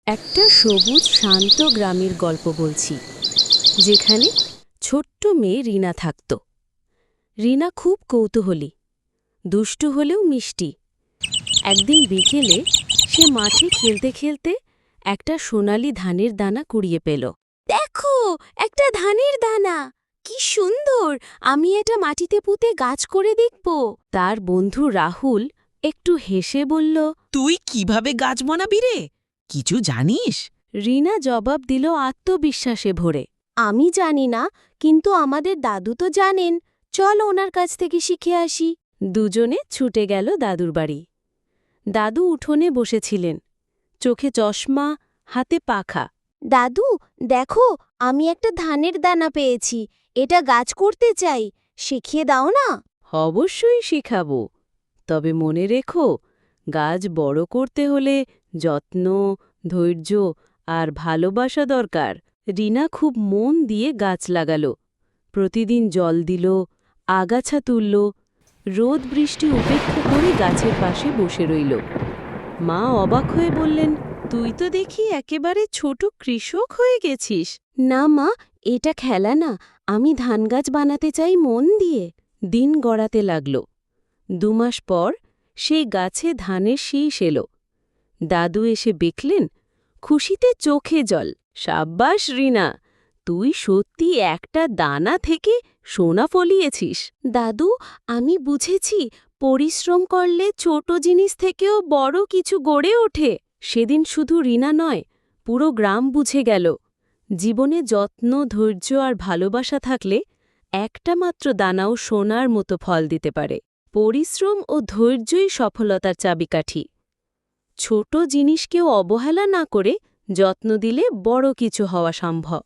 একটা সবুজ শান্ত গ্রামের গল্প বলছি, যেখানে ছোট্ট মেয়ে রিনা থাকত। রিনা খুব কৌতূহলী, দুষ্টু হলেও মিষ্টি। একদিন বিকেলে সে মাঠে খেলতে খেলতে একটা সোনালি ধানের দানা কুড়িয়ে পেল। দেখো, একটা ধানের দানা, কি সুন্দর! আমি এটা মাটিতে পুঁতে গাছ করে দেখব। তার বন্ধু রাহুল একটু হেসে বলল, তুই কিভাবে গাছ বানাবি রে? কিছু জানিস? রিনা জবাব দিল আত্মবিশ্বাসে ভরে, আমি জানি না, কিন্তু আমাদের দাদু তো জানেন, চল ওনার কাছ থেকে শিখে আসি। দুজনে ছুটে গেল দাদুর বাড়ি। দাদু উঠোনে বসেছিলেন, চোখে চশমা, হাতে পাখা। দাদু, দেখো, আমি একটা ধানের দানা পেয়েছি, এটা গাছ করতে চাই, শিখিয়ে দাও না? অবশ্যই শিখাবো, তবে মনে রেখো, গাছ বড় করতে হলে যত্ন, ধৈর্য আর ভালোবাসা দরকার। রিনা খুব মন দিয়ে গাছ লাগালো, প্রতিদিন জল দিল, আগাছা তুলল, রোদ বৃষ্টি উপেক্ষা করে গাছের পাশে বসে রইল। মা অবাক হয়ে বললেন, তুই তো দেখি একেবারে ছোট কৃষক হয়ে গেছিস। না মা, এটা খেলা না, আমি ধান গাছ বানাতে চাই মন দিয়ে। দিন গড়াতে লাগল। 2 মাস পর সেই গাছে ধানের শীষ এলো। দাদু এসে দেখলেন, খুশিতে চোখে জল। সাব্বাস রিনা, তুই সত্যি একটা দানা থেকে সোনা ফলিয়েছিস। দাদু, আমি বুঝেছি, পরিশ্রম করলে ছোট জিনিস থেকেও বড় কিছু গড়ে ওঠে। সেদিন শুধু রিনা নয়, পুরো গ্রাম বুঝে গেল, জীবনে যত্ন, ধৈর্য আর ভালোবাসা থাকলে একটা মাত্র দানাও সোনার মতো ফল দিতে পারে। পরিশ্রম ও ধৈর্যই সফলতার চাবিকাঠি। ছোট জিনিসকেও অবহেলা না করে যত্ন দিলে বড় কিছু হওয়া সম্ভব।